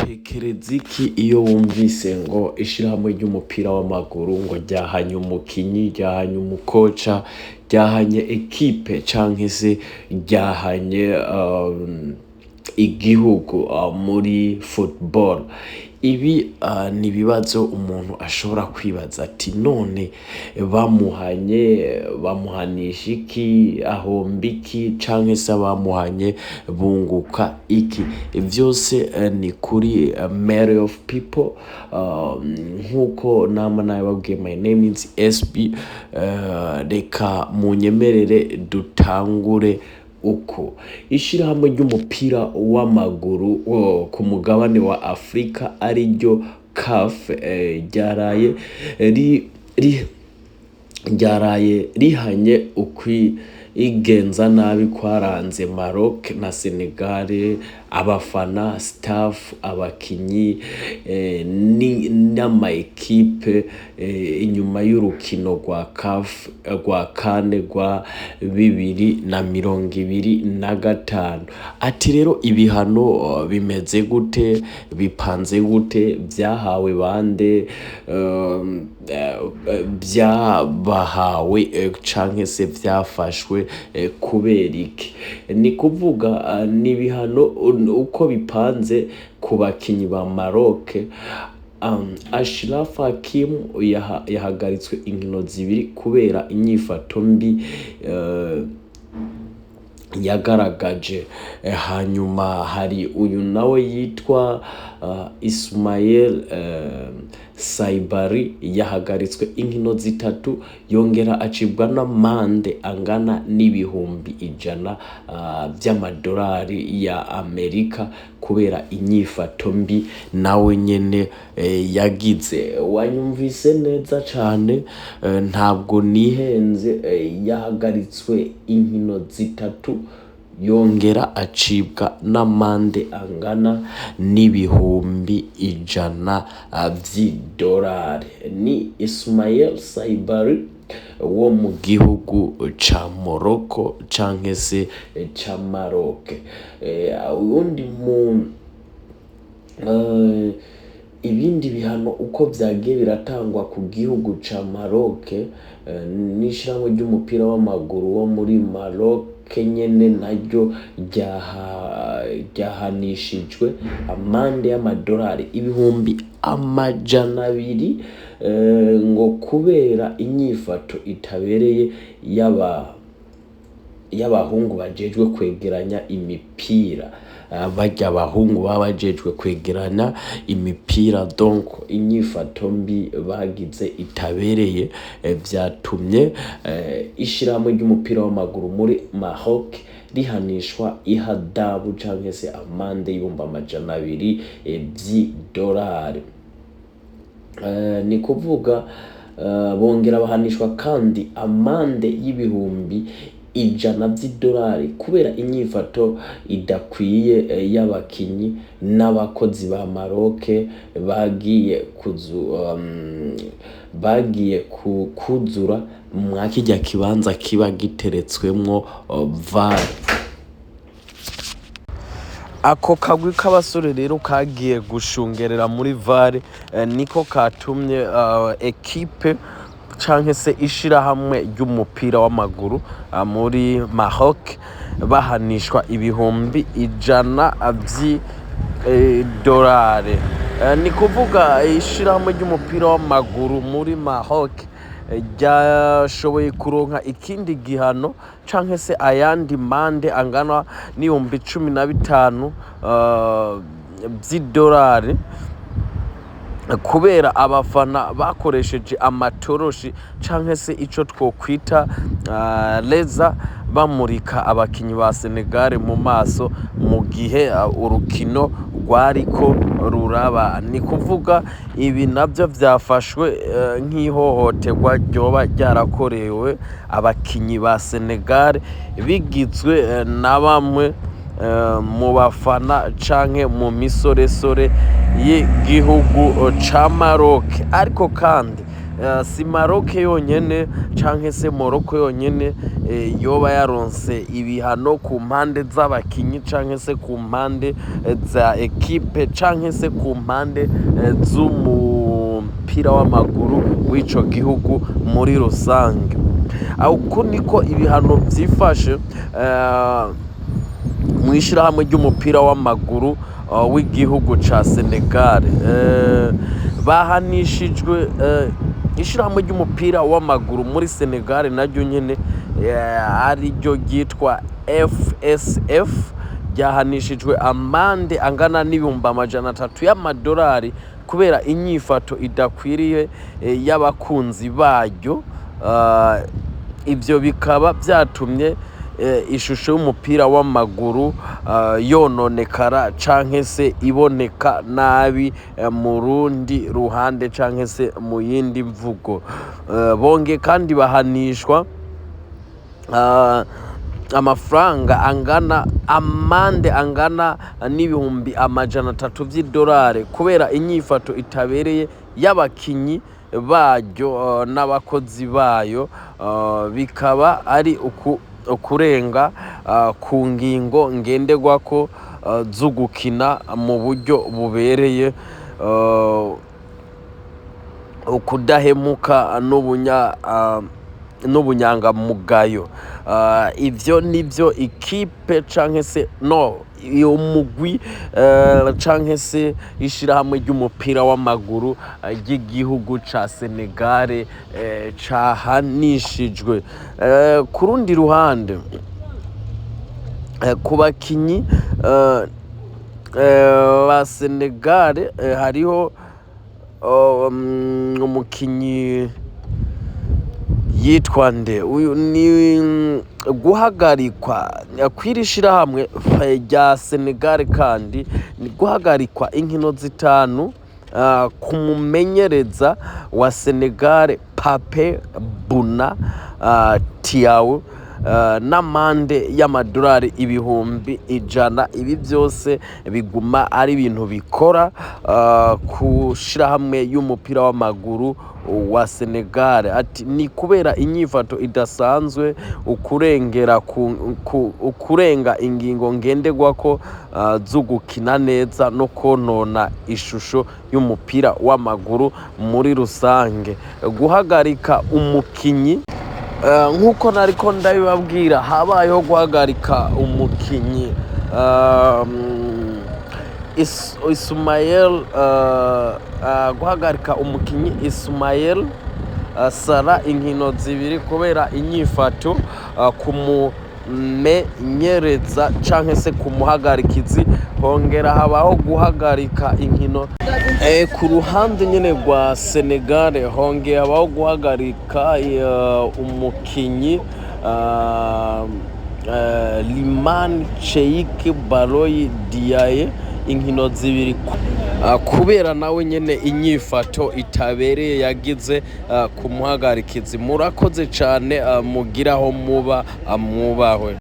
utekereza iki iyo wumvise ngo ishirahamwe ry'umupira w'amaguru ngo ryahanye umukinyi, ryahanye umukoca, ryahanye ekipe canke se ryahanye igihugu muri football? Ibi ni ibibazo umuntu ashobora kwibaza ati none bamuhanisha iki, ahomba iki, canke se abamuhanye bunguka iki? Vyose ni kuri Matter of People. Nkuko nama nababwiye, my name is SB. Reka munyemerere dutangure uko ishirahamwe ry'umupira w'amaguru ku mugabane wa Afrika ariyo CAF ryaraye rihanye ukwigenza nabi kwaranze Marroc na Senegal, abafana, staff, abakinyi n'ama ekipe inyuma y'urukino rwa CAF rwa kane rwa 2025. Ati rero ibihano bimeze gute, bipanze gute, vyahawe bande, vyabahawe canke se vyafashwe kuberiki? Ni kuvuga ni ibihano uko bipanze ku bakinyi ba Maroc. Ashraf Hakim yahagaritswe inkino zibiri kubera inyifato mbi yagaragaje. Hanyuma hari uyu nawe yitwa Ismail Saibari yahagaritswe inkino zitatu, yongera acibwa n'amande angana n'ibihumbi 100 by'amadolari ya Amerika kubera inyifato mbi nawe nyene yagize. Wanyumvise neza cane, ntabwo nihenze. Yahagaritswe inkino zitatu, yongera acibwa n'amande angana n'ibihumbi 100 by'idolari. Ni Ismail Saibari wo mu gihugu ca Morocco canke se ca Maroc. Ubundi ibindi bihano uko vyagiye biratangwa ku gihugu ca Maroc, n'ishirahamwe ry'umupira w'amaguru wo muri Maroc nyene naryo ryahanishijwe amande y'amadolari ibihumbi 200 ngo kubera inyifato itabereye y'abahungu bajejwe kwegeranya imipira. Barya abahungu babajejwe kwegeranya imipira, donc inyifato mbi bagize itabereye, vyatumye ishirahamwe ry'umupira w'amaguru muri Maroc rihanishwa ihadabu canke se amande y'ibihumbi 200 by'idolari. Ni kuvuga bongera bahanishwa kandi amande y'ibihumbi 100 by'idolari kubera inyifato idakwiye y'abakinyi n'abakozi ba Maroc bagiye kuzura mwakijya kibanza kiba giteretswemwo VAR. Ako kagwi k'abasore rero kagiye gushungerera muri VAR, niko katumye ekipe canke se ishirahamwe ry'umupira w'amaguru muri Maroc bahanishwa ibihumbi 100 by'idolari. Ni kuvuga ishirahamwe ry'umupira w'amaguru muri Maroc ryashoboye kuronka ikindi gihano canke se ayandi mande angana n'ibihumbi 15 by'idolari kubera abafana bakoresheje amatoroshi canke se ico twokwita laser bamurika abakinyi ba Senegal mu maso mu gihe urukino rwariko ruraba. Ni kuvuga ibi navyo vyafashwe nk'ihohoterwa ryoba ryarakorewe abakinyi ba Senegal bigizwe na bamwe mu bafana canke mu misoresore y'igihugu ca Maroc. Ariko kandi si Marroc yonyene canke se Morocco yonyene yoba yaronse ibihano ku mpande z'abakinyi canke se ku mpande za ekipe canke se ku mpande z'umupira w'amaguru w'ico gihugu muri rusange. Uko niko ibihano vyifashe mw'ishirahamwe ry'umupira w'amaguru w'igihugu ca Senegal. Bahanishijwe ishirahamwe ry'umupira w'amaguru muri Senegal naryo nyene ariryo ryitwa FSF, ryahanishijwe amande angana n'ibihumbi 300 y'amadolari kubera inyifato idakwiriye y'abakunzi baryo. Ivyo bikaba vyatumye ishusho y'umupira w'amaguru yononekara canke se iboneka nabi mu rundi ruhande canke se mu yindi mvugo. Bonge kandi bahanishwa amafaranga angana amande angana n'ibihumbi 300 vy'idolari kubera inyifato itabereye y'abakinyi baryo n'abakozi bayo. Bikaba ari ukurenga ku ngingo ngenderwako zo gukina mu buryo bubereye, ukudahemuka n'ubunyangamugayo. Ivyo nivyo ikipe canke se iyo mugwi canke se ishirahamwe ry'umupira w'amaguru ry'igihugu ca Senegal cahanishijwe. Ku rundi ruhande ku bakinyi ba Senegal hariho umukinyi yitwa nde, uyu ni guhagarikwa kw'iri shirahamwe rya Senegal kandi ni guhagarikwa inkino zitanu ku mumenyereza wa Senegal Pape Bouna Diaw n'amande y'amadolari 100,000. Ibi byose biguma ari ibintu bikora ku shirahamwe y'umupira w'amaguru wa Senegal. Ati ni kubera inyifato idasanzwe, ukurenga ingingo ngenderwako zo gukina neza no konona ishusho y'umupira w'amaguru muri rusange. Guhagarika umukinyi nk'uko nariko ndabibabwira, habayeho guhagarika umukinyi Ismael, guhagarika umukinyi Ismael Sara inkino zibiri kubera inyifato kumumenyereza canke se kumuhagarikizi. Hongera habaho guhagarika inkino ku ruhande nyene rwa Senegal. Hongera habaho guhagarika umukinyi Liman Cheikh Baroy Diaye inkino zibiri kubera nawe nyene inyifato itabereye yagize kumuhagarikizi. Murakoze cane, mugiraho muba mwubahwe.